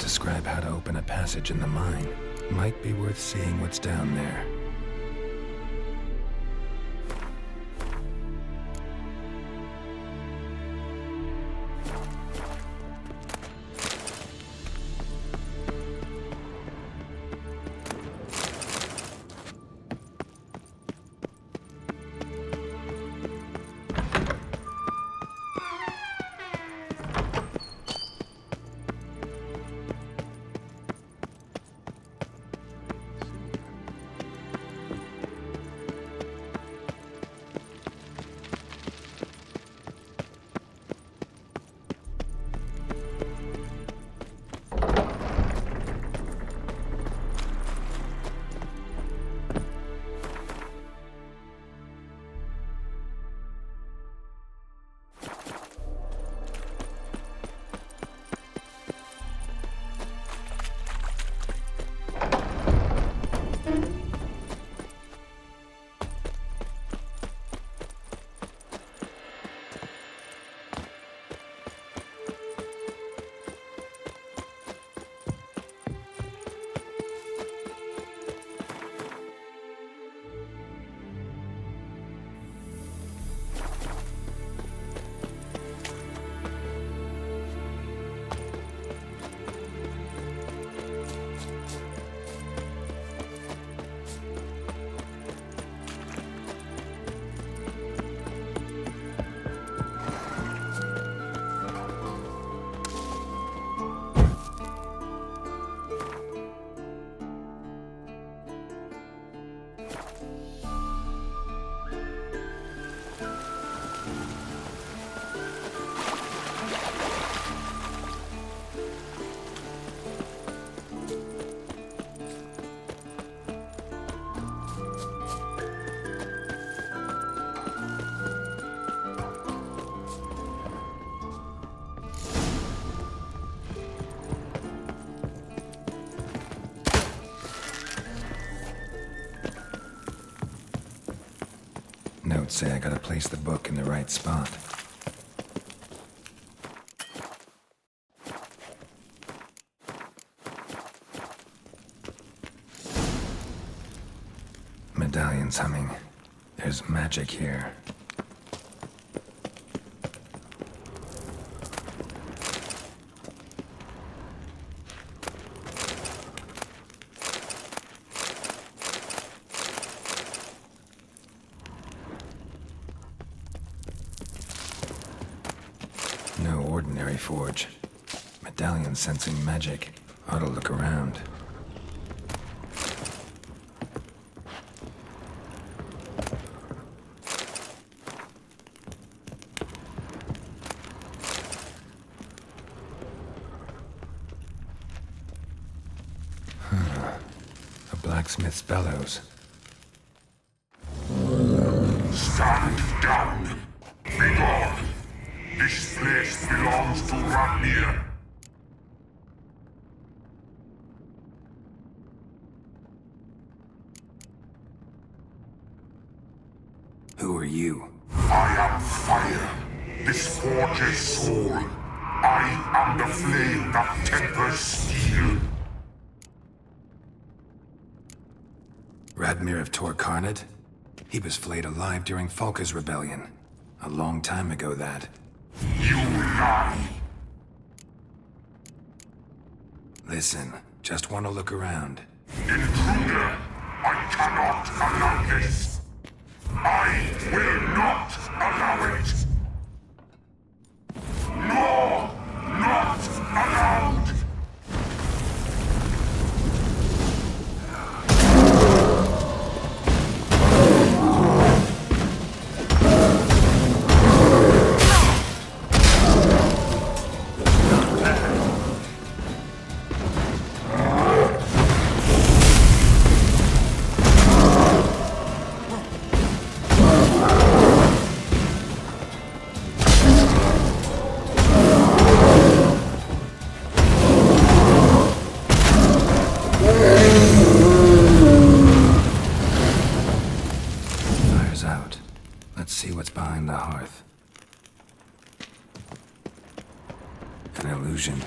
describe how to open a passage in the mine. Might be worth seeing what's down there. Notes say I gotta place the book in the right spot. Medallion's humming. There's magic here. No ordinary forge. Medallion sensing magic. Ought to look around. A blacksmith's bellows. Stand down. Be gone. This place belongs to Radmir. Who are you? I am fire. This forge's soul. I am the flame that tempers steel. Radmir of Torcarnad? He was flayed alive during Falka's rebellion. A long time ago, that. You lie. Listen, just want to look around. Intruder, I cannot allow this. I will not allow it. No, not allowed. behind the hearth. An illusion.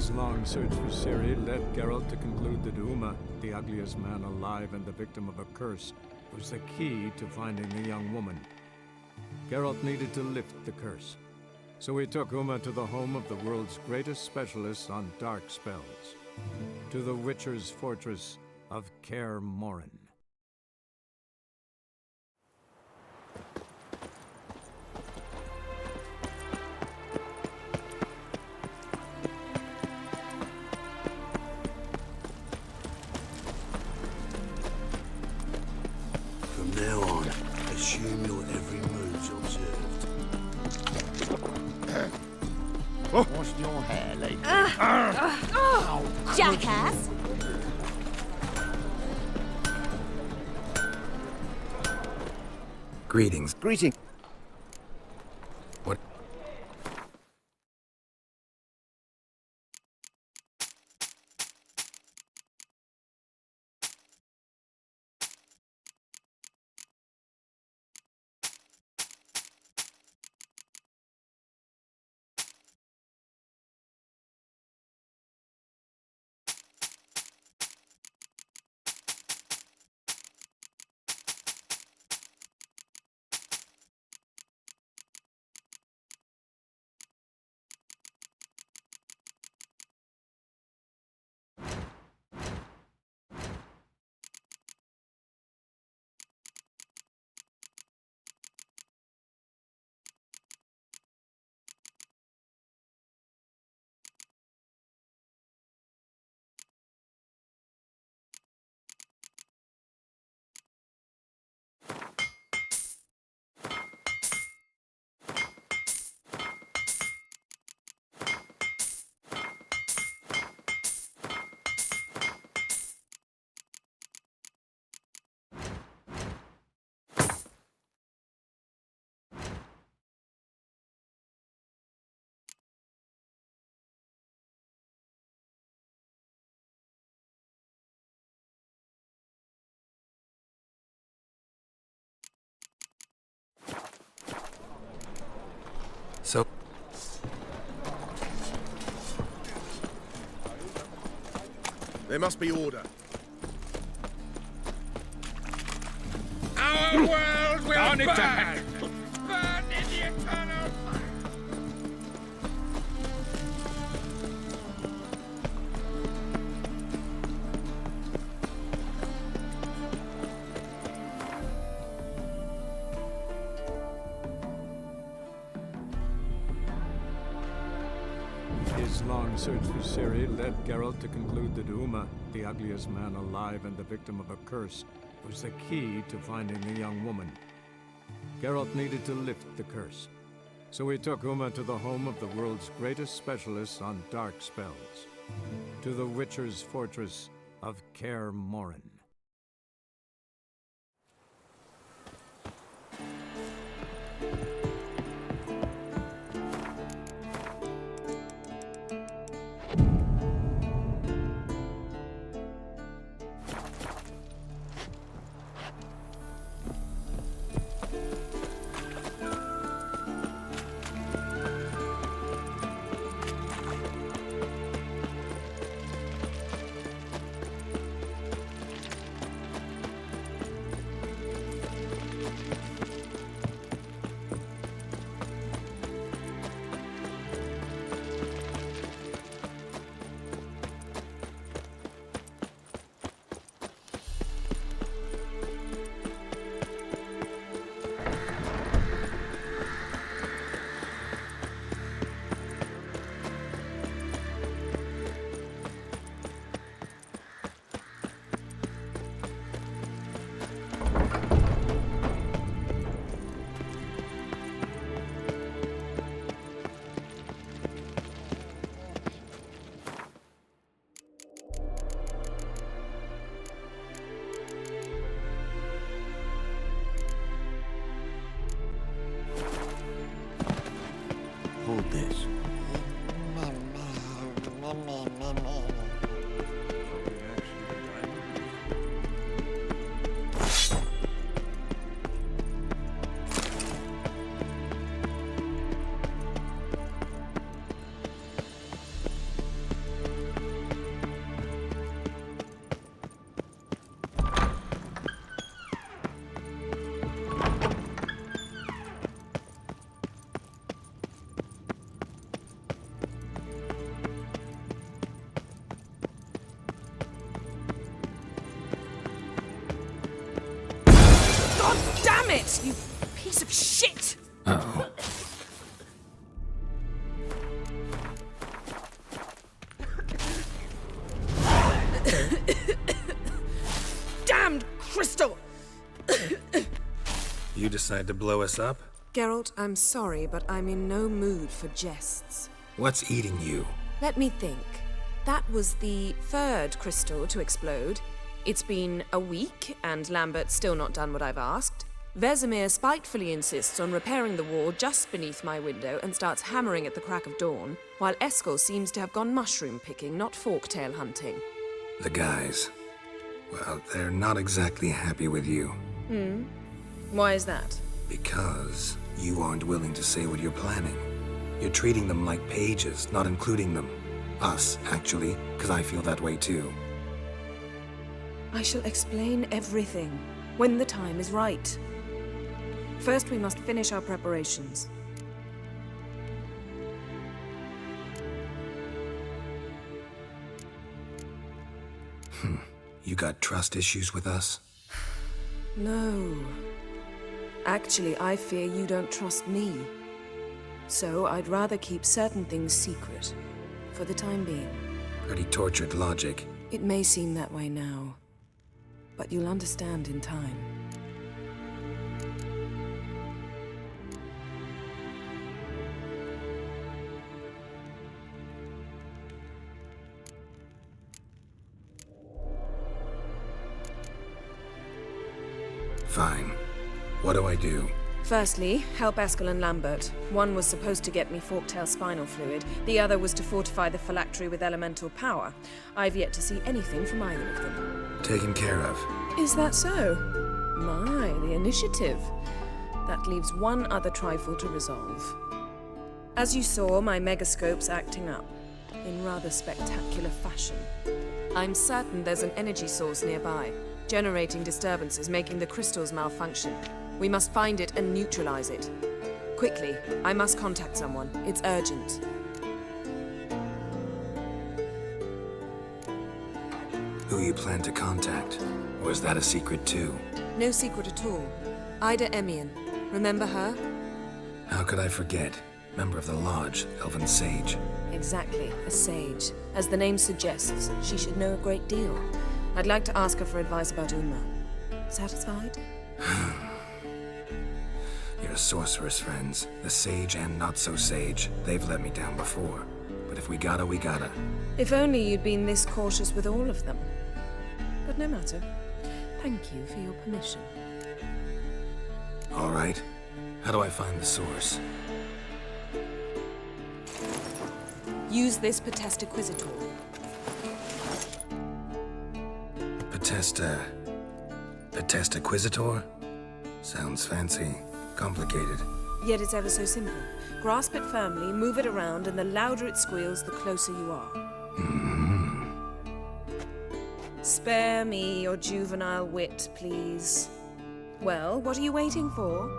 His long search for Ciri led Geralt to conclude that Uma, the ugliest man alive and the victim of a curse, was the key to finding the young woman. Geralt needed to lift the curse, so he took Uma to the home of the world's greatest specialist on dark spells, to the Witcher's fortress of Kaer Morhen. From now on, assume your every move's observed. What's your hair, lady? Jackass! Greetings. Greeting. What? So, There must be order. Our world will burn! Burn in the eternal fire! His long search for Ciri led Geralt to conclude that Uma, the ugliest man alive and the victim of a curse, was the key to finding the young woman. Geralt needed to lift the curse, so he took Uma to the home of the world's greatest specialist on dark spells, to the Witcher's fortress of Kaer Morhen. Hold this. What, you piece of shit? Uh-oh. Damned crystal! You decide to blow us up? Geralt, I'm sorry, but I'm in no mood for jests. What's eating you? Let me think. That was the third crystal to explode. It's been a week, and Lambert's still not done what I've asked. Vesemir spitefully insists on repairing the wall just beneath my window and starts hammering at the crack of dawn, while Eskel seems to have gone mushroom picking, not forktail hunting. The guys. Well, they're not exactly happy with you. Why is that? Because you aren't willing to say what you're planning. You're treating them like pages, not including them. Us, actually, because I feel that way too. I shall explain everything when the time is right. First, we must finish our preparations. You got trust issues with us? No. Actually, I fear you don't trust me. So I'd rather keep certain things secret, for the time being. Pretty tortured logic. It may seem that way now, but you'll understand in time. Fine. What do I do? Firstly, help Eskel and Lambert. One was supposed to get me forktail spinal fluid, the other was to fortify the phylactery with elemental power. I've yet to see anything from either of them. Taken care of. Is that so? My, the initiative. That leaves one other trifle to resolve. As you saw, my megascope's acting up, in rather spectacular fashion. I'm certain there's an energy source nearby, generating disturbances, making the crystals malfunction. We must find it and neutralize it. Quickly, I must contact someone. It's urgent. Who you plan to contact? Or is that a secret too? No secret at all. Ida Emian. Remember her? How could I forget? Member of the Lodge, Elven Sage. Exactly, a sage. As the name suggests, she should know a great deal. I'd like to ask her for advice about Uma. Satisfied? Your sorceress friends, the sage and not-so-sage, they've let me down before. But if we gotta, we gotta. If only you'd been this cautious with all of them. But no matter. Thank you for your permission. All right. How do I find the source? Use this Potesta Quisitor. Potesta Quisitor? Sounds fancy. Complicated. Yet it's ever so simple. Grasp it firmly, move it around, and the louder it squeals, the closer you are. Spare me your juvenile wit, please. Well, what are you waiting for?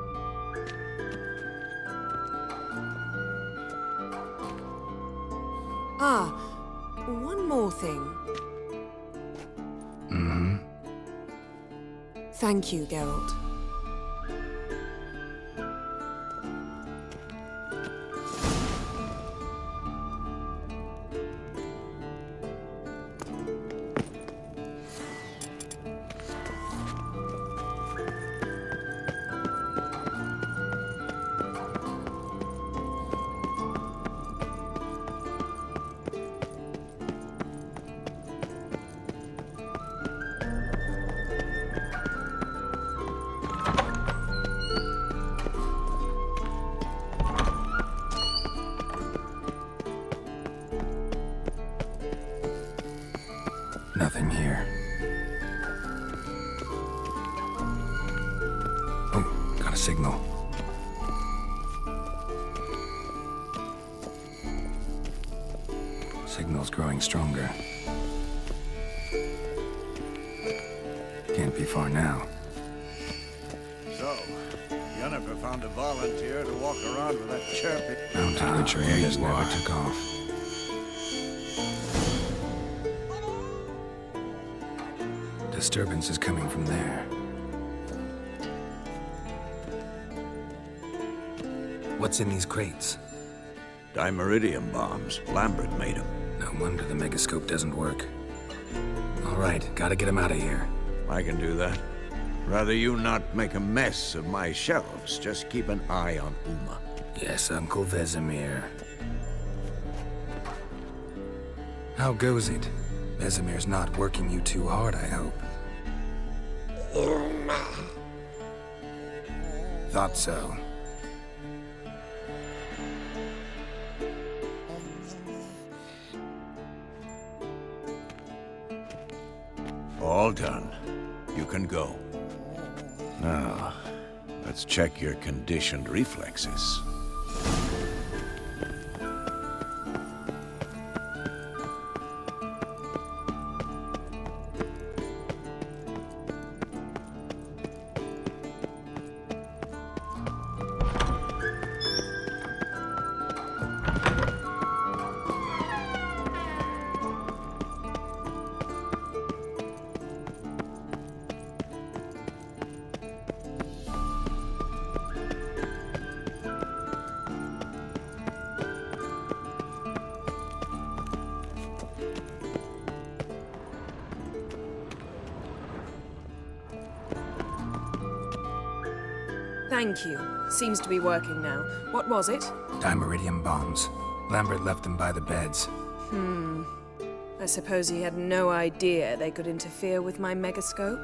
Ah, one more thing. Thank you, Geralt. Nothing here. Oh, got a signal. Signal's growing stronger. Can't be far now. So, Yennefer found a volunteer to walk around with that chirpy... Mountain Witcher Aegis never took off. Disturbance is coming from there. What's in these crates? Dimeridium bombs. Lambert made them. No wonder the megascope doesn't work. All right, gotta get him out of here. I can do that. Rather you not make a mess of my shelves. Just keep an eye on Uma. Yes, Uncle Vesemir. How goes it? Vesemir's not working you too hard, I hope. Thought so. All done. You can go. Now, let's check your conditioned reflexes. Thank you. Seems to be working now. What was it? Dimeridium bombs. Lambert left them by the beds. I suppose he had no idea they could interfere with my megascope?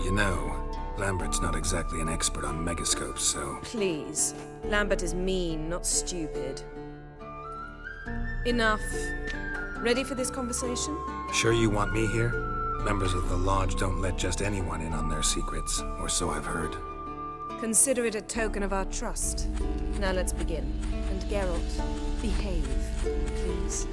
You know, Lambert's not exactly an expert on megascopes, so... Please. Lambert is mean, not stupid. Enough. Ready for this conversation? Sure you want me here? Members of the Lodge don't let just anyone in on their secrets, or so I've heard. Consider it a token of our trust. Now let's begin. And Geralt, behave, please.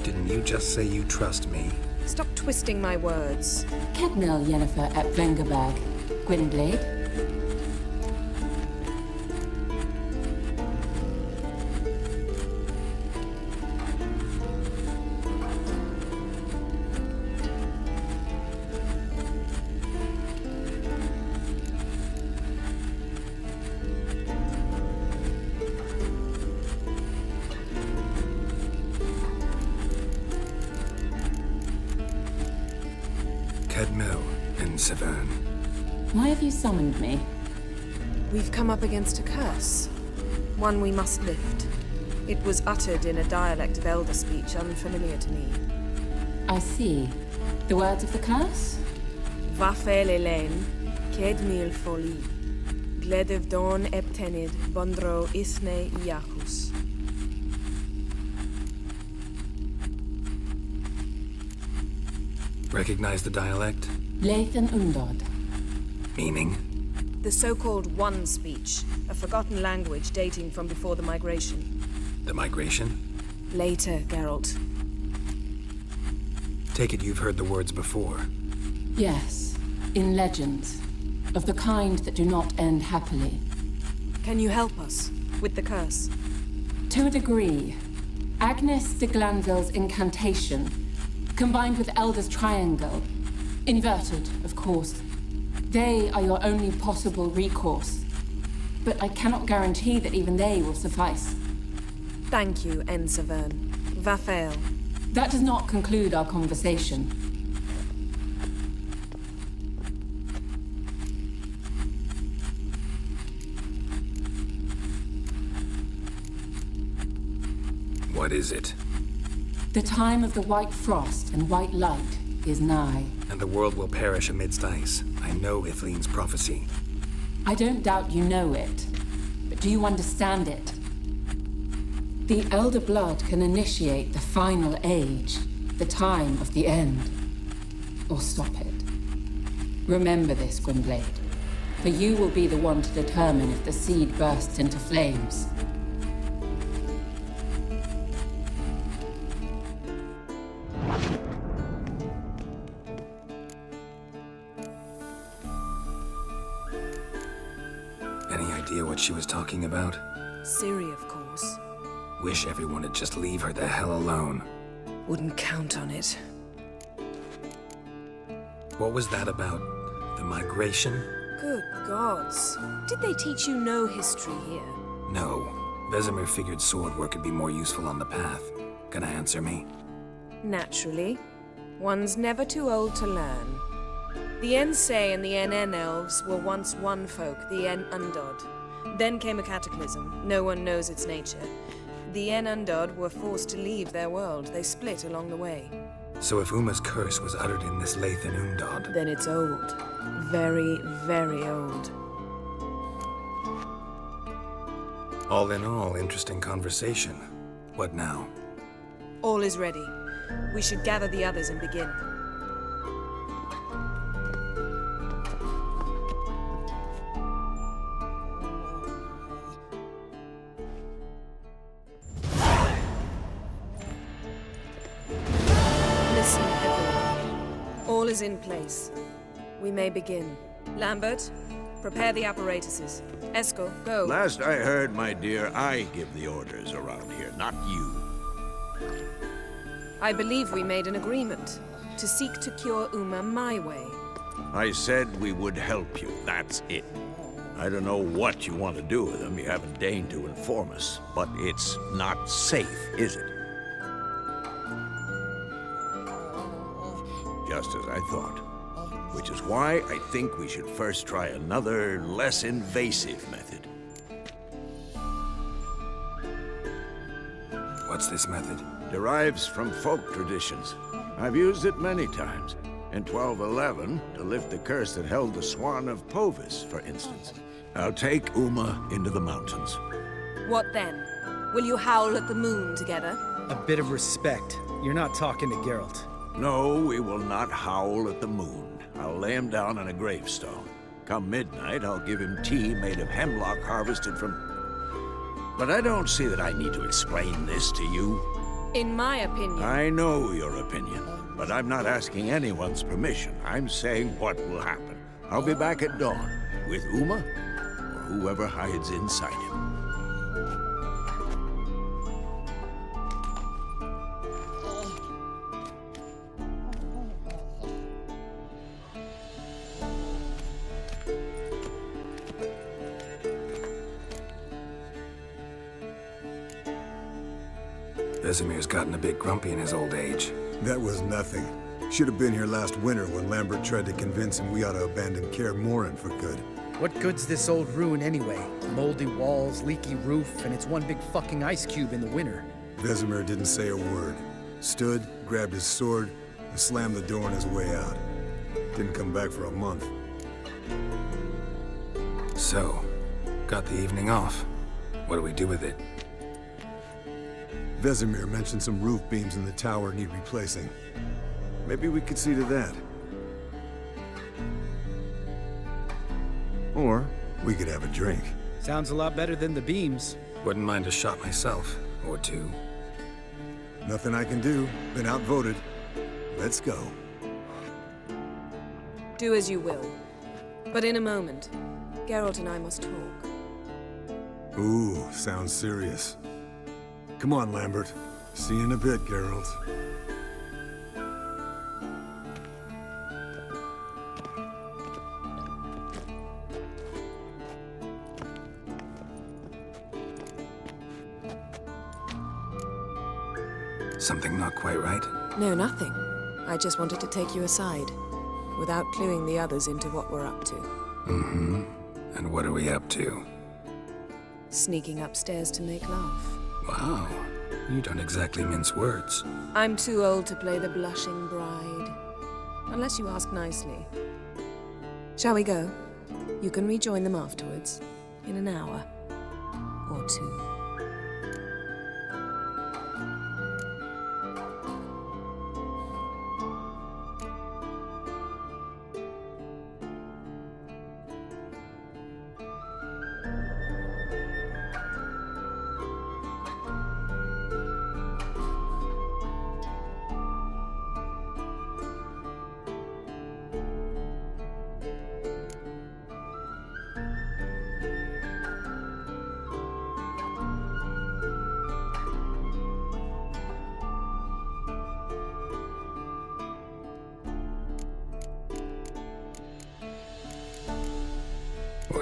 Didn't you just say you trust me? Stop twisting my words. Kedmil Yennefer at Vengerberg. Gwynblade. Kedmil and Severn. Why have you summoned me? We've come up against a curse. One we must lift. It was uttered in a dialect of Elder speech unfamiliar to me. I see. The words of the curse? Vafel Elaine, Kedmil Foli, Gledev Don Eptenid, Bondro Isne Iacus. Recognize the dialect? Leith and Undod. Meaning? The so-called One speech, a forgotten language dating from before the migration. The migration? Later, Geralt. Take it you've heard the words before. Yes, in legends. Of the kind that do not end happily. Can you help us with the curse? To a degree. Agnes de Glanville's incantation, combined with Elder's triangle, inverted, of course. They are your only possible recourse. But I cannot guarantee that even they will suffice. Thank you, N. Severn. Vafel. That does not conclude our conversation. What is it? The time of the white frost and white light is nigh. And the world will perish amidst ice. I know Ithleen's prophecy. I don't doubt you know it, but do you understand it? The Elder Blood can initiate the final age, the time of the end, or stop it. Remember this, Gwynblade, for you will be the one to determine if the seed bursts into flames. Any idea what she was talking about? Ciri, of course. Wish everyone would just leave her the hell alone. Wouldn't count on it. What was that about The migration? Good gods. Did they teach you no history here? No. Vesemir figured sword work could be more useful on the path. Gonna answer me? Naturally. One's never too old to learn. The Ensei and the NN elves were once one folk, the En Undod. Then came a cataclysm. No one knows its nature. The En Undod were forced to leave their world. They split along the way. So if Uma's curse was uttered in this Lathan Undod... Then it's old. Very, very old. All in all, interesting conversation. What now? All is ready. We should gather the others and begin. Listen, everyone. All is in place. We may begin. Lambert, prepare the apparatuses. Eskel, go. Last I heard, my dear, I give the orders around here, not you. I believe we made an agreement to seek to cure Uma my way. I said we would help you, that's it. I don't know what you want to do with them, you haven't deigned to inform us, but it's not safe, is it? Just as I thought. Which is why I think we should first try another, less invasive method. What's this method? Derives from folk traditions. I've used it many times. In 1211, to lift the curse that held the Swan of Povis, for instance. I'll take Uma into the mountains. What then? Will you howl at the moon together? A bit of respect. You're not talking to Geralt. No, we will not howl at the moon. I'll lay him down on a gravestone. Come midnight, I'll give him tea made of hemlock harvested from... But I don't see that I need to explain this to you. In my opinion... I know your opinion, but I'm not asking anyone's permission. I'm saying what will happen. I'll be back at dawn, with Uma, or whoever hides inside him. Vesemir's gotten a bit grumpy in his old age. That was nothing. Should have been here last winter when Lambert tried to convince him we ought to abandon Kaer Morhen for good. What good's this old ruin anyway? Moldy walls, leaky roof, and it's one big fucking ice cube in the winter. Vesemir didn't say a word. Stood, grabbed his sword, and slammed the door on his way out. Didn't come back for a month. So, got the evening off. What do we do with it? Vesemir mentioned some roof beams in the tower need replacing. Maybe we could see to that. Or we could have a drink. Sounds a lot better than the beams. Wouldn't mind a shot myself, or two. Nothing I can do. Been outvoted. Let's go. Do as you will. But in a moment, Geralt and I must talk. Ooh, sounds serious. Come on, Lambert. See you in a bit, Geralt. Something not quite right? No, nothing. I just wanted to take you aside, without cluing the others into what we're up to. Mm-hmm. And what are we up to? Sneaking upstairs to make love. Wow. You don't exactly mince words. I'm too old to play the blushing bride. Unless you ask nicely. Shall we go? You can rejoin them afterwards. In an hour. Or two.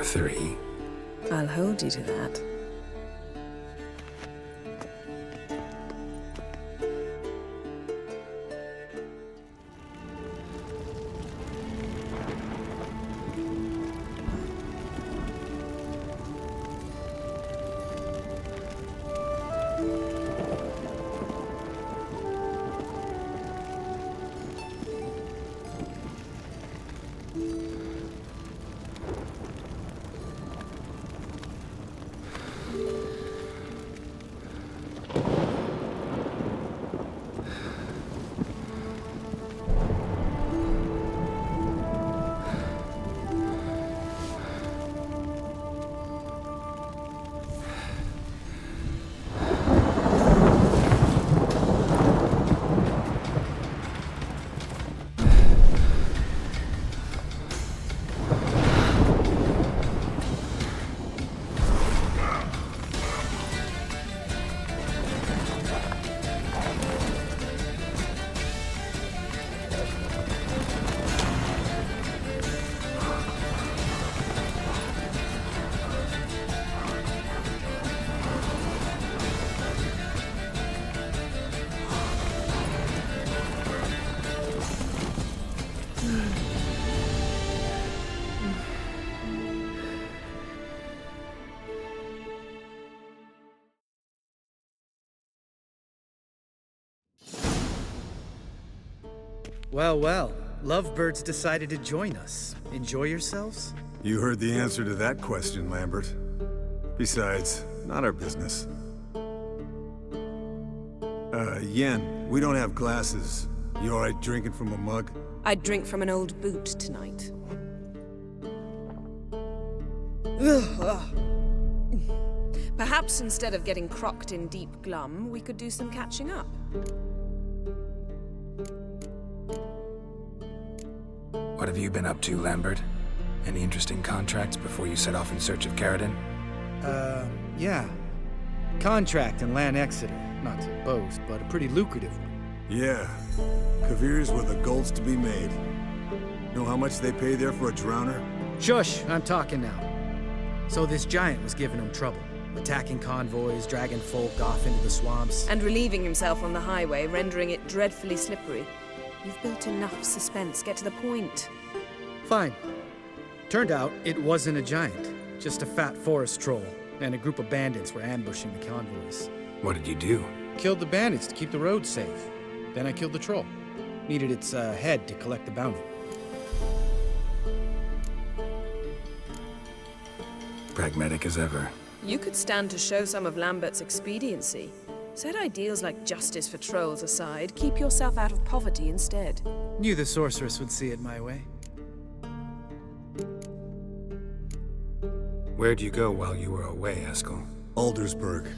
Or 3. I'll hold you to that. Well, well. Lovebirds decided to join us. Enjoy yourselves? You heard the answer to that question, Lambert. Besides, not our business. Yen, we don't have glasses. You alright drinking from a mug? I'd drink from an old boot tonight. Perhaps instead of getting crocked in deep glum, we could do some catching up. What have you been up to, Lambert? Any interesting contracts before you set off in search of Carradine? Yeah. Contract in Lan Exeter. Not to boast, but a pretty lucrative one. Yeah. Kavir's were the golds to be made. Know how much they pay there for a drowner? Shush! I'm talking now. So this giant was giving him trouble. Attacking convoys, dragging folk off into the swamps. And relieving himself on the highway, rendering it dreadfully slippery. You've built enough suspense. Get to the point. Fine. Turned out it wasn't a giant. Just a fat forest troll. And a group of bandits were ambushing the convoys. What did you do? Killed the bandits to keep the roads safe. Then I killed the troll. Needed its head to collect the bounty. Pragmatic as ever. You could stand to show some of Lambert's expediency. Set ideals like justice for trolls aside, keep yourself out of poverty instead. Knew the sorceress would see it my way. Where'd you go while you were away, Eskel? Aldersburg.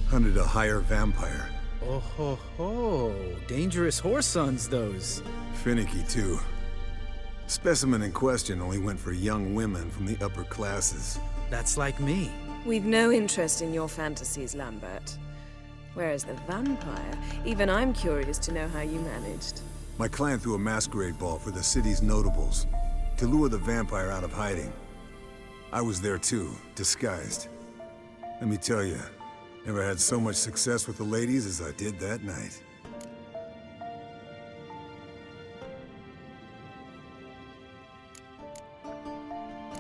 Hunted a higher vampire. Oh ho ho. Dangerous horse sons, those. Finicky, too. Specimen in question only went for young women from the upper classes. That's like me. We've no interest in your fantasies, Lambert. Whereas the vampire, even I'm curious to know how you managed. My client threw a masquerade ball for the city's notables, to lure the vampire out of hiding. I was there too, disguised. Let me tell you, never had so much success with the ladies as I did that night.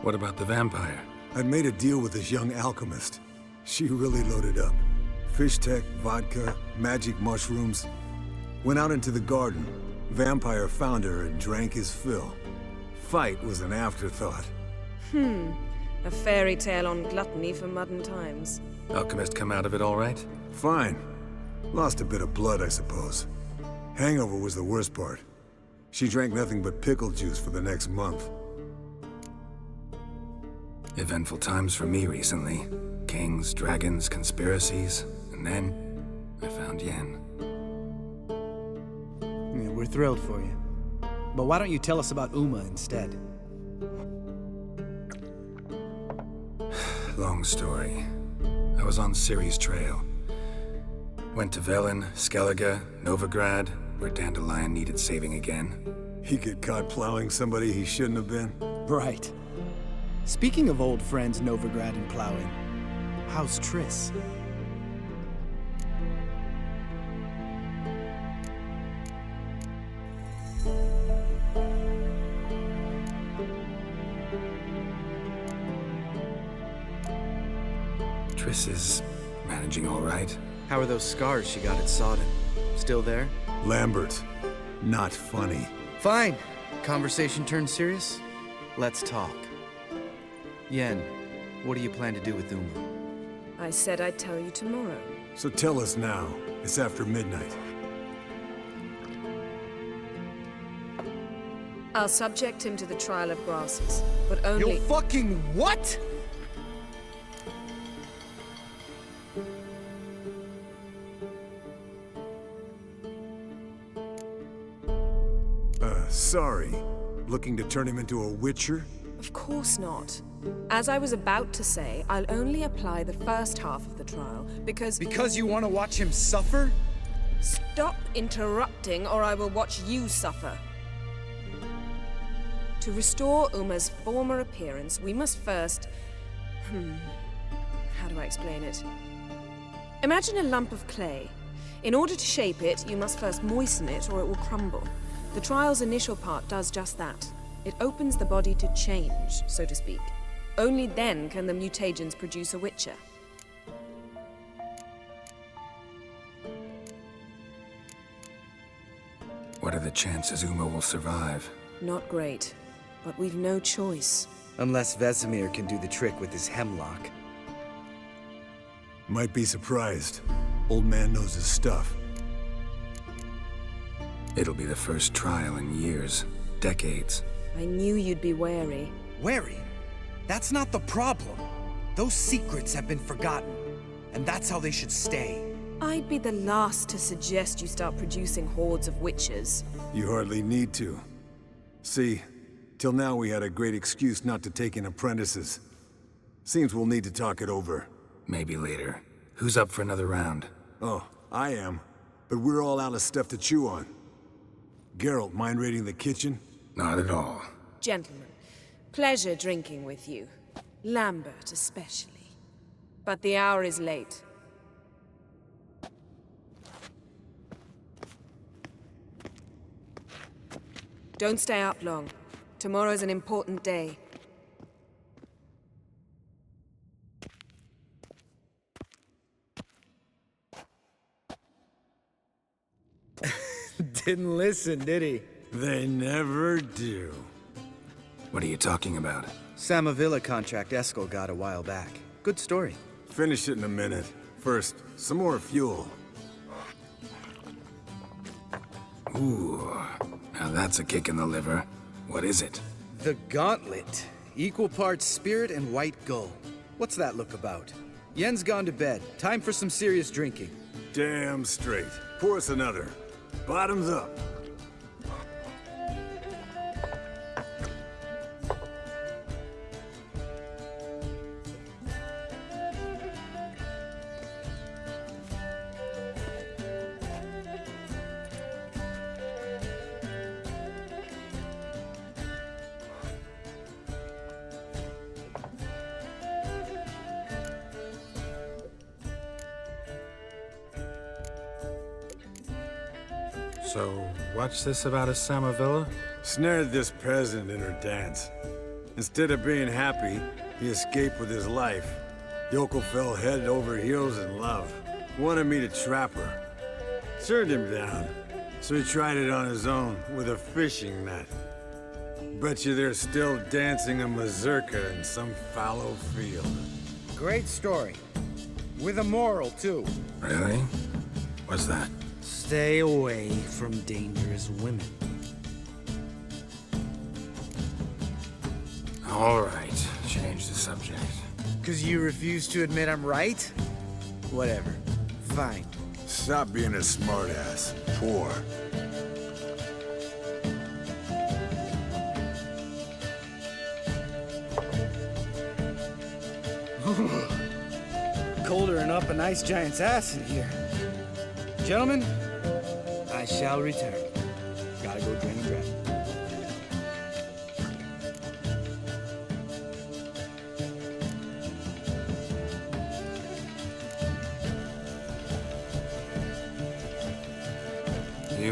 What about the vampire? I'd made a deal with this young alchemist. She really loaded up. Fish tech, vodka, magic mushrooms. Went out into the garden. Vampire found her and drank his fill. Fight was an afterthought. A fairy tale on gluttony for modern times. Alchemist come out of it all right? Fine. Lost a bit of blood, I suppose. Hangover was the worst part. She drank nothing but pickle juice for the next month. Eventful times for me recently. Kings, dragons, conspiracies, and then I found Yen. Yeah, we're thrilled for you. But why don't you tell us about Uma instead? Long story. I was on Ciri's trail. Went to Velen, Skellige, Novigrad, where Dandelion needed saving again. He get caught plowing somebody he shouldn't have been? Right. Speaking of old friends Novigrad and plowing, how's Triss? Triss is managing all right. How are those scars she got at Sodden? Still there? Lambert, not funny. Fine. Conversation turned serious? Let's talk. Yen, what do you plan to do with Uma? I said I'd tell you tomorrow. So tell us now. It's after midnight. I'll subject him to the trial of grasses, but only— You fucking what?! Sorry. Looking to turn him into a witcher? Of course not. As I was about to say, I'll only apply the first half of the trial, because— Because you want to watch him suffer? Stop interrupting, or I will watch you suffer. To restore Uma's former appearance, we must first— how do I explain it? Imagine a lump of clay. In order to shape it, you must first moisten it, or it will crumble. The trial's initial part does just that. It opens the body to change, so to speak. Only then can the mutagens produce a witcher. What are the chances Uma will survive? Not great, but we've no choice. Unless Vesemir can do the trick with his hemlock. Might be surprised. Old man knows his stuff. It'll be the first trial in years, decades. I knew you'd be wary. Wary? That's not the problem. Those secrets have been forgotten, and that's how they should stay. I'd be the last to suggest you start producing hordes of witches. You hardly need to. See, till now we had a great excuse not to take in apprentices. Seems we'll need to talk it over. Maybe later. Who's up for another round? Oh, I am. But we're all out of stuff to chew on. Geralt, mind raiding the kitchen? Not at all. Gentlemen, pleasure drinking with you. Lambert especially. But the hour is late. Don't stay up long. Tomorrow's an important day. Didn't listen, did he? They never do. What are you talking about? Samavilla contract Eskel got a while back. Good story. Finish it in a minute. First, some more fuel. Ooh, now that's a kick in the liver. What is it? The Gauntlet. Equal parts spirit and white gull. What's that look about? Yen's gone to bed. Time for some serious drinking. Damn straight. Pour us another. Bottoms up. So, what's this about a Samavilla? Snared this peasant in her dance. Instead of being happy, he escaped with his life. Yoko fell head over heels in love. Wanted me to trap her. Turned him down. So he tried it on his own with a fishing net. Bet you they're still dancing a mazurka in some fallow field. Great story. With a moral, too. Really? What's that? Stay away from dangerous women. All right, change the subject. 'Cause you refuse to admit I'm right? Whatever. Fine. Stop being a smartass. Pour. Colder and up a nice giant's ass in here. Gentlemen, I shall return. Gotta go drain the draft.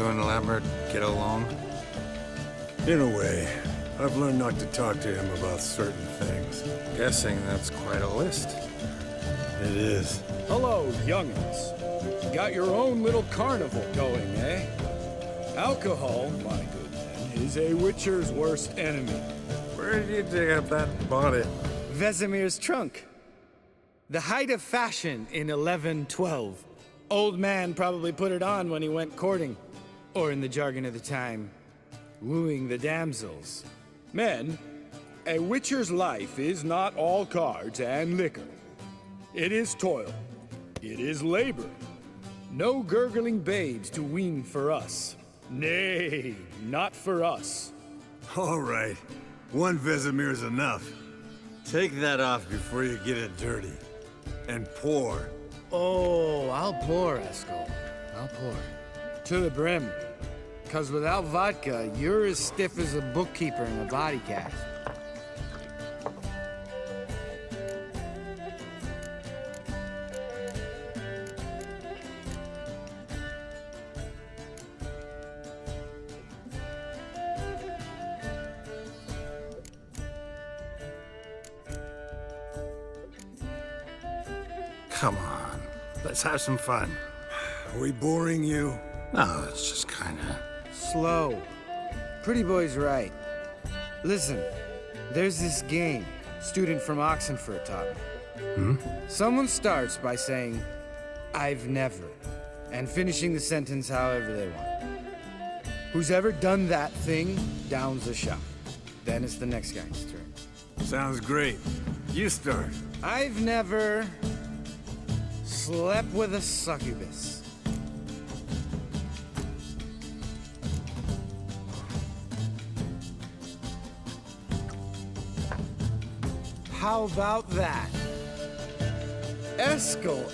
You and Lambert get along? In a way. I've learned not to talk to him about certain things. Guessing that's quite a list. It is. Hello, youngins. Got your own little carnival going, eh? Alcohol, my good man, is a witcher's worst enemy. Where did you dig up that body? Vesemir's trunk. The height of fashion in 1112. Old man probably put it on when he went courting. Or in the jargon of the time, wooing the damsels. Men, a witcher's life is not all cards and liquor. It is toil. It is labor. No gurgling babes to wean for us. Nay, not for us. All right. One Vesemir's enough. Take that off before you get it dirty. And pour. Oh, I'll pour, Eskel. I'll pour. To the brim. 'Cause without vodka, you're as stiff as a bookkeeper in a body cast. Come on, let's have some fun. Are we boring you? No, it's just kinda... Slow. Pretty boy's right. Listen, there's this game student from Oxenford taught me. Someone starts by saying, I've never, and finishing the sentence however they want. Who's ever done that thing downs the shot. Then it's the next guy's turn. Sounds great. You start. I've never slept with a succubus. How about that? Eskel,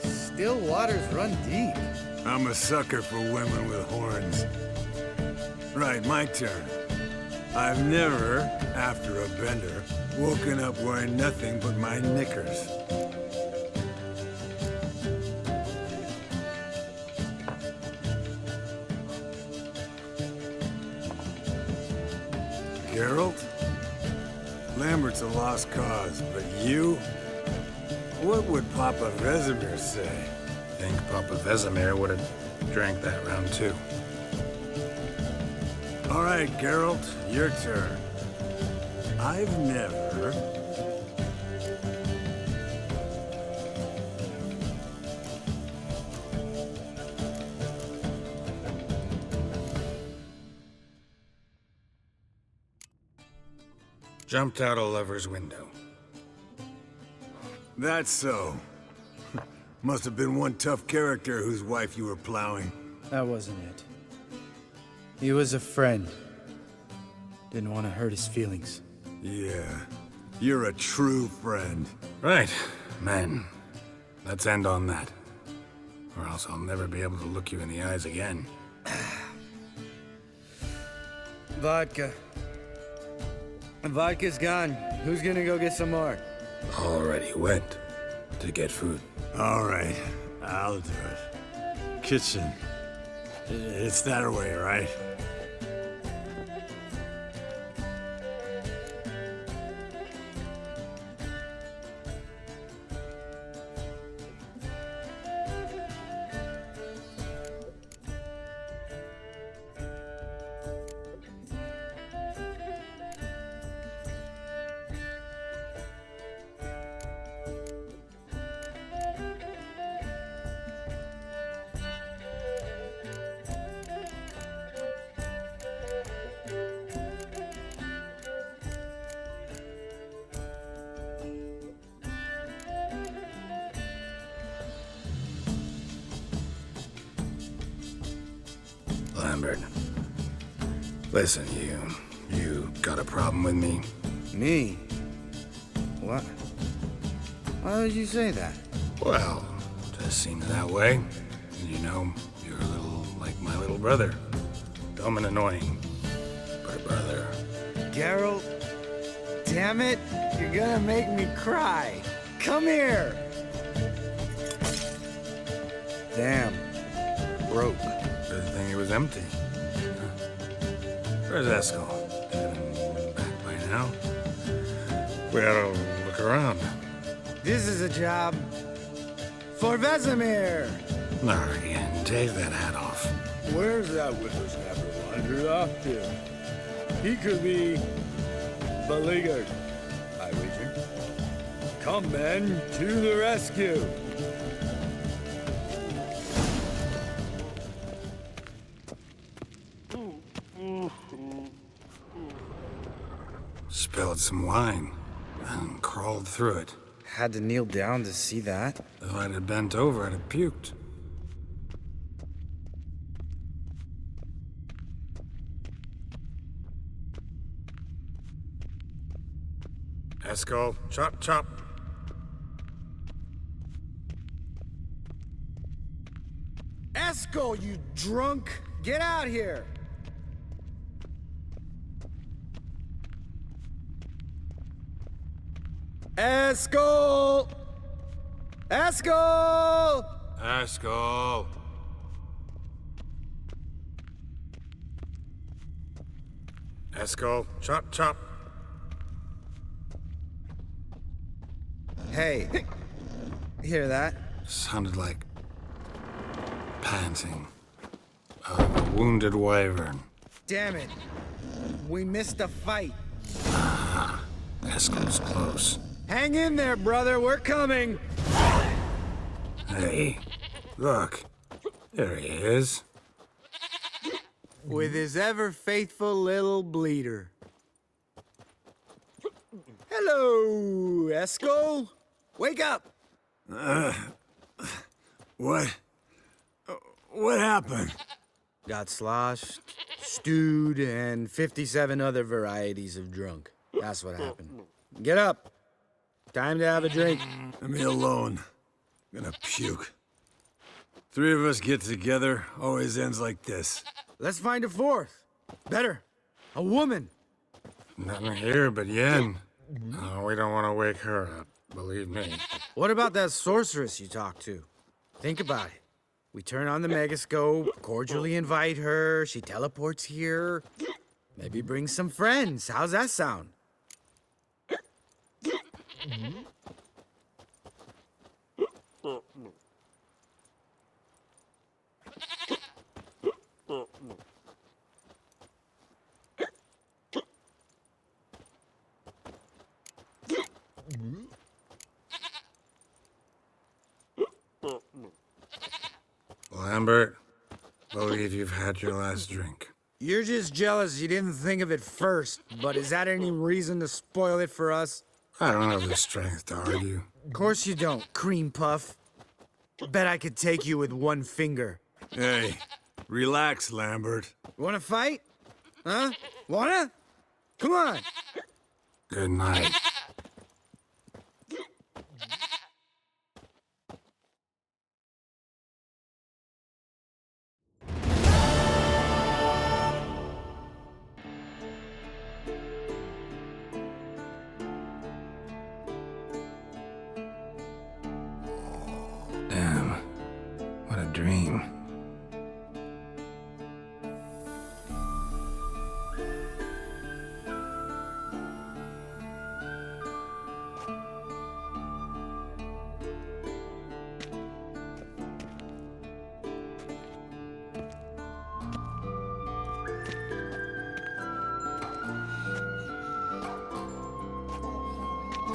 still waters run deep. I'm a sucker for women with horns. Right, my turn. I've never, after a bender, woken up wearing nothing but my knickers. Geralt? Lambert's a lost cause, but you? What would Papa Vesemir say? I think Papa Vesemir would have drank that round too. All right, Geralt, your turn. I've never... Jumped out a lover's window. That's so. Must have been one tough character whose wife you were plowing. That wasn't it. He was a friend. Didn't want to hurt his feelings. Yeah, you're a true friend. Right, man. Let's end on that. Or else I'll never be able to look you in the eyes again. Vodka. Vodka's gone. Who's gonna go get some more? Already went to get food. All right, I'll do it. Kitchen. It's that way, right? Lambert. Listen, you got a problem with me? Me? What? Why would you say that? Well, just seems that way. You know, you're a little like my little brother. Dumb and annoying, but a brother. Geralt, damn it, you're gonna make me cry. Come here! Damn, broke. Good thing it was empty. Where's Eskel? Should have been back by now. We ought to look around. This is a job for Vesemir. Not again. Take that hat off. Where's that whippersnapper wandered off to? He could be beleaguered, I wager. Come, men, to the rescue! Spilled some wine and crawled through it. Had to kneel down to see that. If I'd have bent over, I'd have puked. Eskel, chop, chop. Eskel, you drunk! Get out here! Eskel! Eskel! Eskel! Eskel, chop, chop. Hey, hear that? Sounded like panting of a wounded wyvern. Damn it. We missed a fight. Ah, Eskel's close. Hang in there, brother. We're coming. Hey, look. There he is. With his ever-faithful little bleeder. Hello, Eskel. Wake up. What? What happened? Got sloshed, stewed, and 57 other varieties of drunk. That's what happened. Get up. Time to have a drink. Leave me alone. I'm gonna puke. Three of us get together, always ends like this. Let's find a fourth. Better. A woman. Nothing here but Yen. Oh, we don't want to wake her up, believe me. What about that sorceress you talked to? Think about it. We turn on the megascope, cordially invite her, she teleports here. Maybe bring some friends. How's that sound? Lambert, believe you've had your last drink. You're just jealous you didn't think of it first, but is that any reason to spoil it for us? I don't have the strength to argue. Of course you don't, cream puff. Bet I could take you with one finger. Hey, relax, Lambert. Wanna fight? Huh? Wanna? Come on. Good night. Damn, what a dream.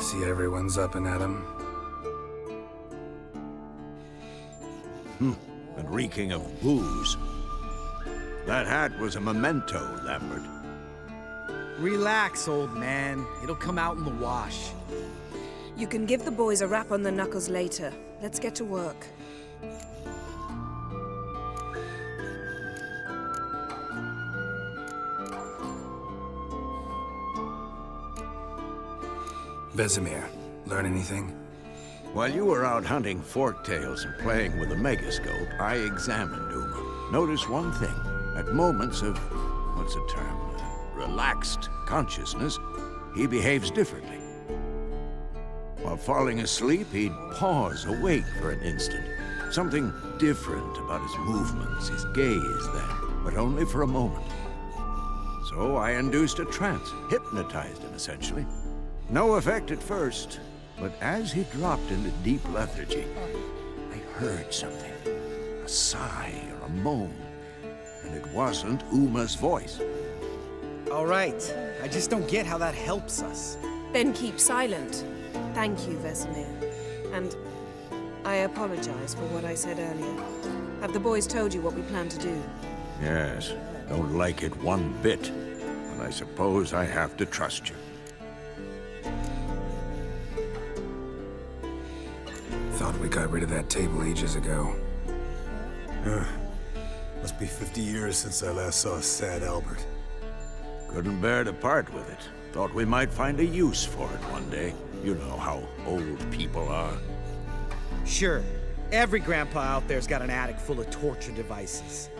See everyone's up and at 'em. And reeking of booze. That hat was a memento, Lambert. Relax, old man. It'll come out in the wash. You can give the boys a rap on the knuckles later. Let's get to work. Vesemir, learn anything? While you were out hunting forktails and playing with a megascope, I examined Uma. Notice one thing. At moments of, what's the term, relaxed consciousness, he behaves differently. While falling asleep, he'd pause, awake for an instant. Something different about his movements, his gaze then. but only for a moment. So I induced a trance, hypnotized him essentially. No effect at first, but as he dropped into deep lethargy, I heard something. A sigh or a moan. And it wasn't Uma's voice. All right. I just don't get how that helps us. Then keep silent. Thank you, Vesemir. And I apologize for what I said earlier. Have the boys told you what we plan to do? Yes, don't like it one bit. But I suppose I have to trust you. Thought we got rid of that table ages ago. Must be 50 years since I last saw sad Albert. Couldn't bear to part with it. Thought we might find a use for it one day. You know how old people are. Sure. Every grandpa out there's got an attic full of torture devices.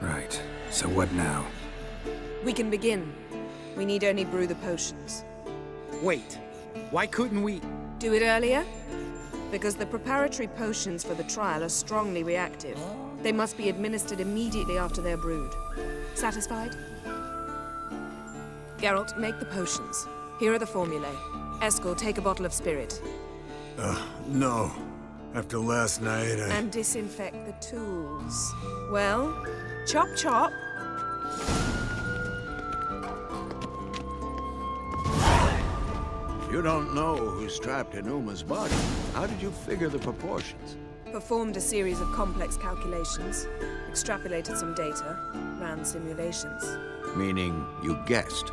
Right. So what now? We can begin. We need only brew the potions. Wait. Why couldn't we... Do it earlier? Because the preparatory potions for the trial are strongly reactive. They must be administered immediately after they're brewed. Satisfied? Geralt, make the potions. Here are the formulae. Eskel, take a bottle of spirit. No. After last night, And disinfect the tools. Well, chop chop. You don't know who's trapped in Uma's body. How did you figure the proportions? Performed a series of complex calculations, extrapolated some data, ran simulations. Meaning you guessed.